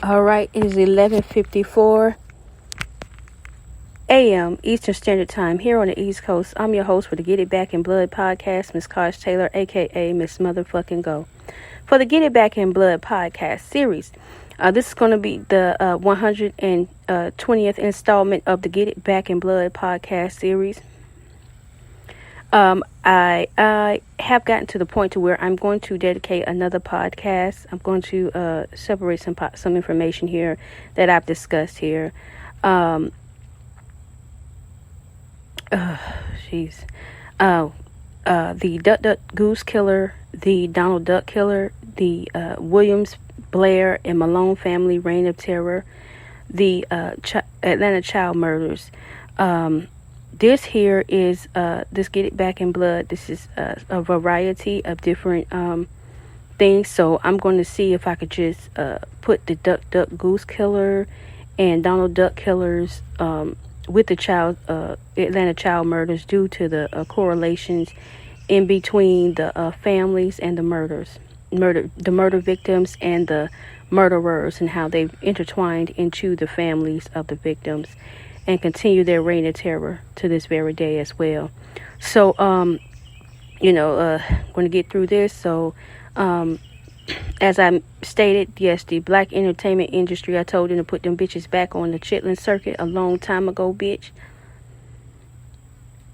All right, it is 11:54 a.m. Eastern Standard Time here on the East Coast. I'm your host for the Get It Back in Blood podcast, Miss Kosh Taylor, a.k.a. Miss Motherfucking Go. For the Get It Back in Blood podcast series, this is going to be the 120th installment of the Get It Back in Blood podcast series. I have gotten to the point to where I'm going to dedicate another podcast. I'm going to separate some information here that I've discussed here. The Duck Duck Goose Killer, the Donald Duck Killer, the Williams, Blair, and Malone family reign of terror, the Atlanta child murders. This here is this Get It Back in Blood. This is a variety of different things. So I'm going to see if I could just put the Duck Duck Goose Killer and Donald Duck Killers with the Atlanta child murders due to the correlations in between the families and the murder victims and the murderers, and how they've intertwined into the families of the victims and continue their reign of terror to this very day as well. So, going to get through this. So, as I stated, yes, the black entertainment industry, I told them to put them bitches back on the chitlin circuit a long time ago, bitch.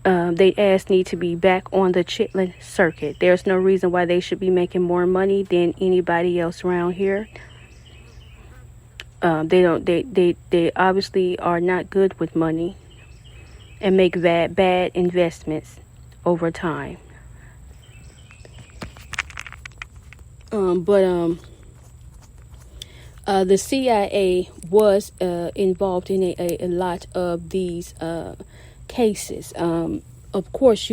They ass need to be back on the chitlin circuit. There's no reason why they should be making more money than anybody else around here. They obviously are not good with money and make bad investments over time. The CIA was involved in a lot of these cases. Of course,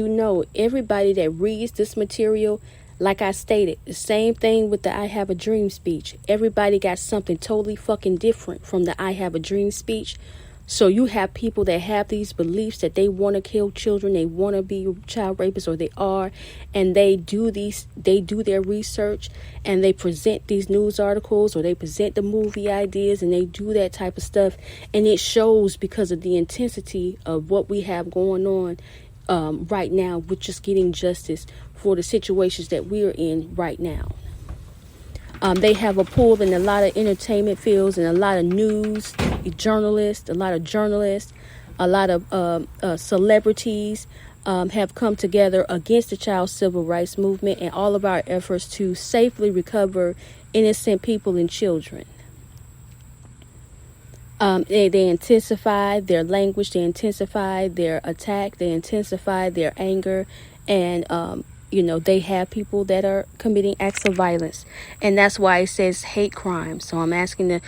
everybody that reads this material, like I stated, the same thing with the I Have a Dream speech. Everybody got something totally fucking different from the I Have a Dream speech. So you have people that have these beliefs that they want to kill children, they want to be child rapists, or they are, and they do their research, and they present these news articles, or they present the movie ideas, and they do that type of stuff, and it shows because of the intensity of what we have going on right now with just getting justice for the situations that we're in right now. They have a pull in a lot of entertainment fields and a lot of news journalists, a lot of celebrities have come together against the child civil rights movement and all of our efforts to safely recover innocent people and children. They intensify their language, they intensify their attack, they intensify their anger, and they have people that are committing acts of violence, and that's why it says hate crime. So I'm asking have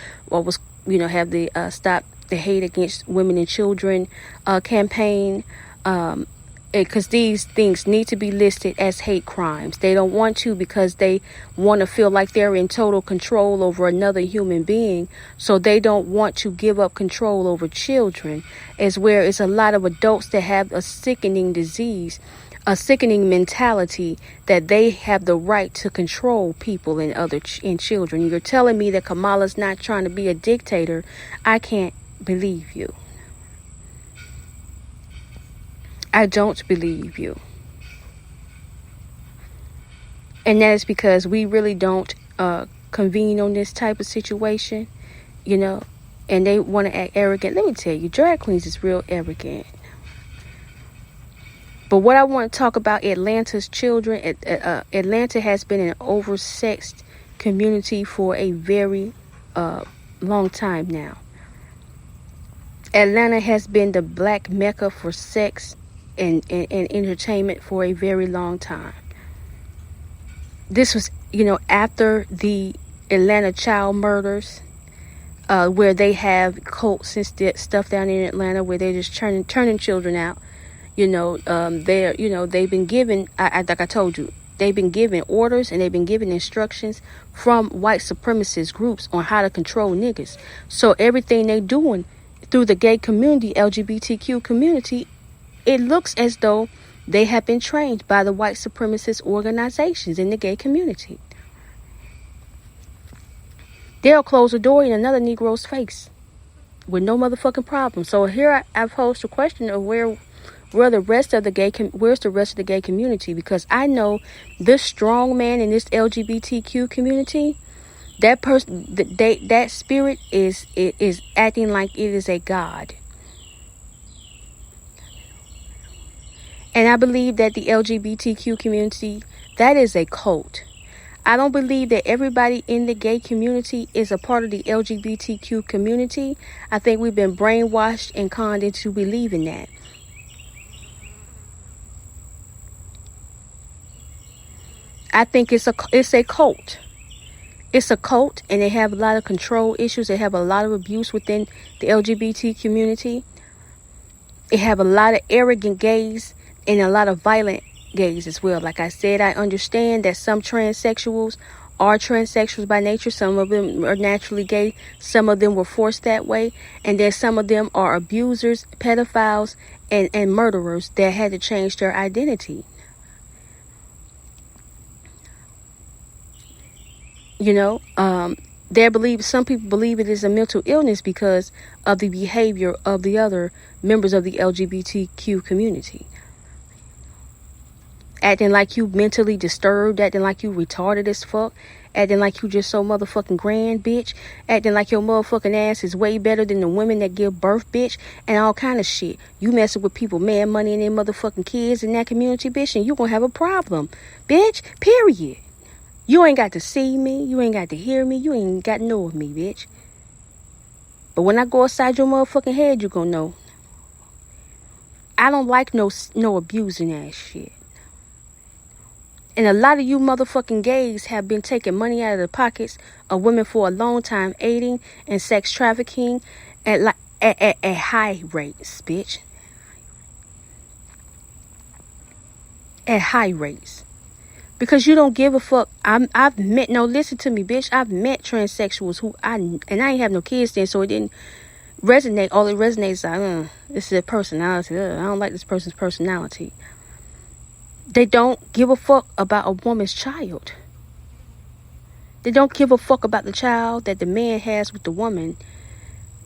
the Stop the Hate Against Women and Children campaign, because these things need to be listed as hate crimes. They don't want to, because they want to feel like they're in total control over another human being. So they don't want to give up control over children, as where it's a lot of adults that have a sickening disease, a sickening mentality that they have the right to control people and children. You're telling me that Kamala's not trying to be a dictator? I can't believe you. I don't believe you. And that is because we really don't convene on this type of situation, and they want to act arrogant. Let me tell you, drag queens is real arrogant. But what I want to talk about, Atlanta's children. Atlanta has been an oversexed community for a very long time now. Atlanta has been the black mecca for sex and entertainment for a very long time. This was, after the Atlanta child murders, where they have cults and stuff down in Atlanta where they're just turning children out. They've been given, like I told you, they've been given orders and they've been given instructions from white supremacist groups on how to control niggas. So everything they're doing through the gay community, LGBTQ community, it looks as though they have been trained by the white supremacist organizations in the gay community. they'll close the door in another Negro's face with no motherfucking problem. So here I've posed the question of where's the rest of the gay community? Because I know this strong man in this LGBTQ community, that person, that spirit is acting like it is a god. And I believe that the LGBTQ community, that is a cult. I don't believe that everybody in the gay community is a part of the LGBTQ community. I think we've been brainwashed and conned into believing that. I think it's a cult. It's a cult, and they have a lot of control issues. They have a lot of abuse within the LGBT community. They have a lot of arrogant gays and a lot of violent gays as well. Like I said, I understand that some transsexuals are transsexuals by nature. Some of them are naturally gay. Some of them were forced that way. And then some of them are abusers, pedophiles, and murderers that had to change their identity. You know, some people believe it is a mental illness because of the behavior of the other members of the LGBTQ community. Acting like you mentally disturbed, acting like you retarded as fuck, acting like you just so motherfucking grand, bitch, acting like your motherfucking ass is way better than the women that give birth, bitch, and all kind of shit. You messing with people, mad money and their motherfucking kids in that community, bitch, and you gonna have a problem, bitch, period. You ain't got to see me, you ain't got to hear me, you ain't got to know of me, bitch. But when I go outside your motherfucking head, you gonna know. I don't like no abusing ass shit. And a lot of you motherfucking gays have been taking money out of the pockets of women for a long time, aiding and sex trafficking at high rates, bitch. At high rates. Because you don't give a fuck. Listen to me, bitch. I've met transsexuals I ain't have no kids then, so it didn't resonate. All it resonates is this is their personality. I don't like this person's personality. They don't give a fuck about a woman's child. They don't give a fuck about the child that the man has with the woman.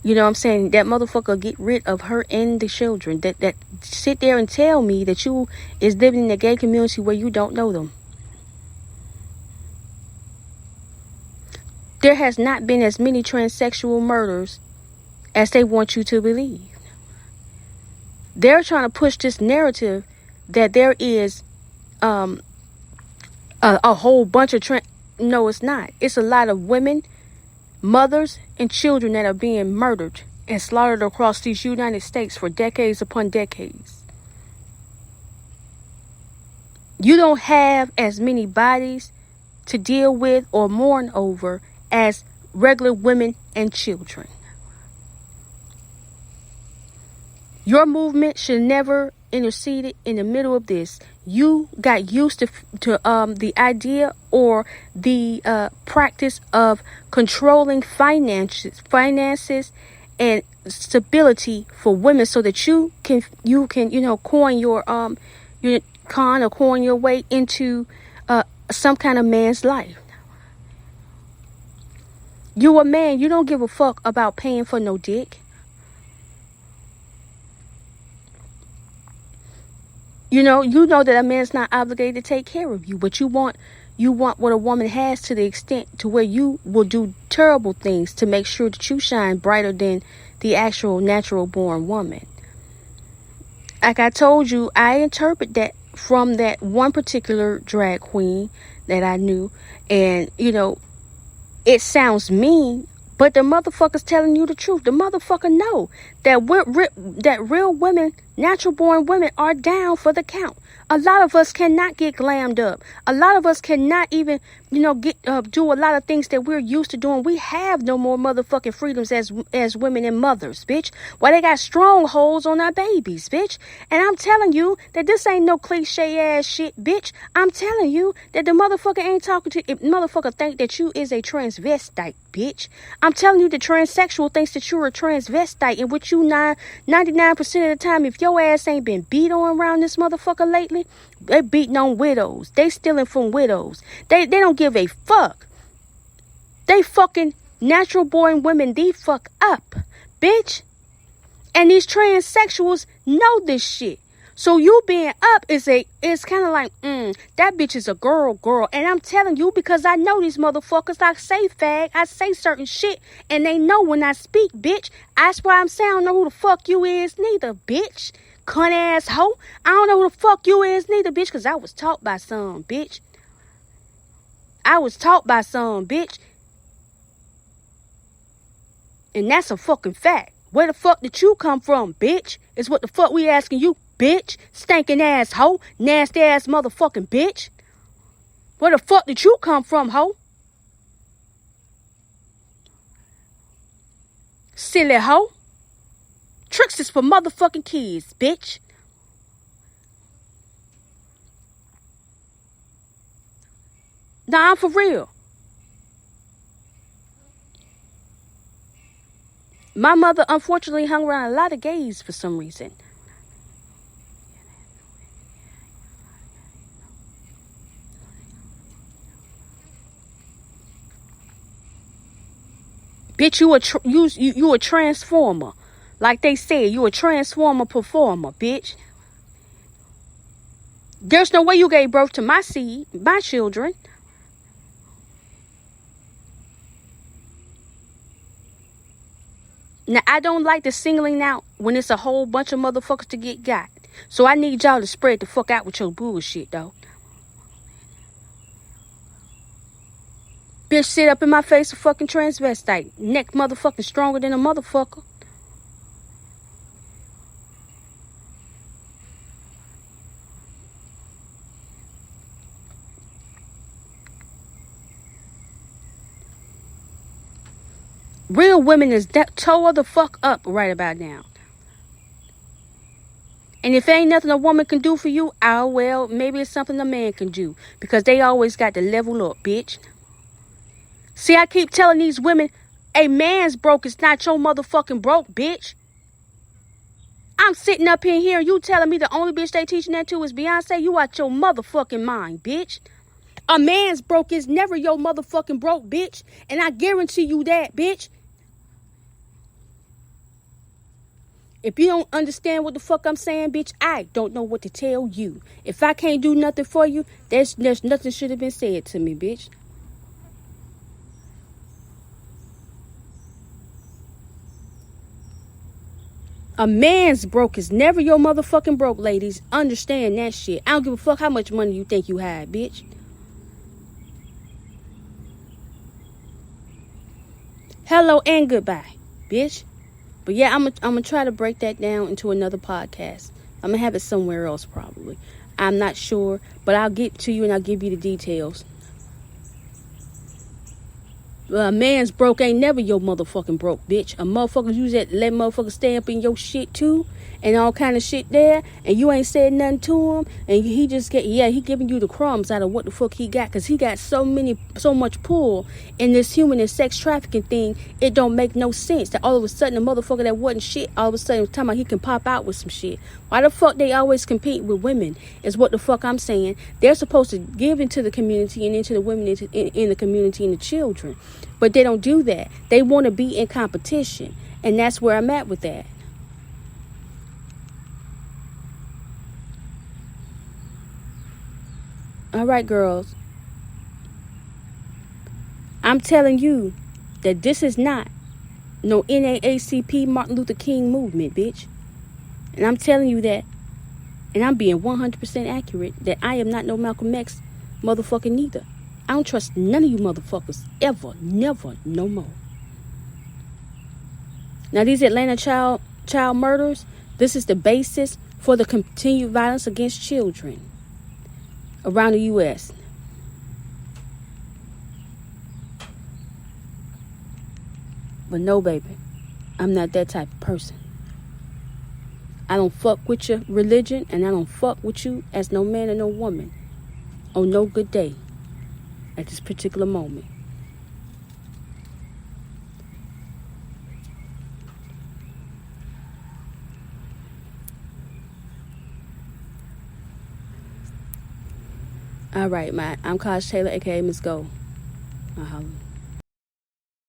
You know what I'm saying? That motherfucker get rid of her and the children. That sit there and tell me that you is living in the gay community where you don't know them. There has not been as many transsexual murders as they want you to believe. They're trying to push this narrative that there is a whole bunch of No, it's not. It's a lot of women, mothers, and children that are being murdered and slaughtered across these United States for decades upon decades. You don't have as many bodies to deal with or mourn over as regular women and children. Your movement should never intercede in the middle of this. You got used to the idea or the practice of controlling finances and stability for women, so that you can coin your way into some kind of man's life. You a man. You don't give a fuck about paying for no dick. You know that a man's not obligated to take care of you, but you want what a woman has, to the extent to where you will do terrible things to make sure that you shine brighter than the actual natural born woman. Like I told you, I interpret that from that one particular drag queen that I knew, and it sounds mean, but the motherfucker's telling you the truth. The motherfucker know that real women, natural born women, are down for the count. A lot of us cannot get glammed up. A lot of us cannot even, do a lot of things that we're used to doing. We have no more motherfucking freedoms as women and mothers, bitch. Why they got strongholds on our babies, bitch. And I'm telling you that this ain't no cliche ass shit, bitch. I'm telling you that the motherfucker ain't talking to motherfucker think that you is a transvestite, bitch. I'm telling you the transsexual thinks that you're a transvestite, in which you 99% of the time, if your ass ain't been beat on around this motherfucker lately, they beating on widows. They stealing from widows. They don't give a fuck. They fucking natural born women the fuck up, bitch. And these transsexuals know this shit. So you being up is kind of like, that bitch is a girl. And I'm telling you because I know these motherfuckers. I say fag, I say certain shit, and they know when I speak, bitch. That's why I'm saying I don't know who the fuck you is neither, bitch. Cunt ass hoe. I don't know who the fuck you is neither, bitch, because I was taught by some, bitch. And that's a fucking fact. Where the fuck did you come from, bitch? Is what the fuck we asking you, bitch. Stinking ass hoe. Nasty ass motherfucking bitch. Where the fuck did you come from, hoe? Silly hoe. Tricks is for motherfucking kids, bitch. Nah, I'm for real. My mother unfortunately hung around a lot of gays for some reason. Bitch, you a transformer. Like they said, you a transformer performer, bitch. There's no way you gave birth to my seed, my children. Now, I don't like the singling out when it's a whole bunch of motherfuckers to get got. So I need y'all to spread the fuck out with your bullshit, though. Bitch, sit up in my face a fucking transvestite. Neck motherfucking stronger than a motherfucker. Real women is toe the fuck up right about now. And if ain't nothing a woman can do for you, well, maybe it's something a man can do. Because they always got to level up, bitch. See, I keep telling these women, a man's broke is not your motherfucking broke, bitch. I'm sitting up in here and you telling me the only bitch they teaching that to is Beyonce? You out your motherfucking mind, bitch. A man's broke is never your motherfucking broke, bitch. And I guarantee you that, bitch. If you don't understand what the fuck I'm saying, bitch, I don't know what to tell you. If I can't do nothing for you, there's nothing should have been said to me, bitch. A man's broke is never your motherfucking broke, ladies. Understand that shit. I don't give a fuck how much money you think you had, bitch. Hello and goodbye, bitch. But yeah, I'm gonna try to break that down into another podcast. I'm gonna have it somewhere else probably. I'm not sure, but I'll get to you and I'll give you the details. A man's broke ain't never your motherfucking broke, bitch. A motherfucker use that, let motherfuckers stay up in your shit too, and all kind of shit there, and you ain't said nothing to him, and he just he giving you the crumbs out of what the fuck he got, cause he got so much pull in this human and sex trafficking thing. It don't make no sense that all of a sudden a motherfucker that wasn't shit, all of a sudden talking about he can pop out with some shit. Why the fuck they always compete with women? Is what the fuck I'm saying. They're supposed to give into the community and into the women in the community and the children. But they don't do that. They want to be in competition. And that's where I'm at with that. All right, girls. I'm telling you that this is not no NAACP Martin Luther King movement, bitch. And I'm telling you that. And I'm being 100% accurate that I am not no Malcolm X motherfucking neither. I don't trust none of you motherfuckers ever, never, no more. Now, these Atlanta child murders, this is the basis for the continued violence against children around the U.S. But no, baby, I'm not that type of person. I don't fuck with your religion, and I don't fuck with you as no man or no woman on no good day. At this particular moment. All right, I'm Kosh Taylor, aka Miss Go.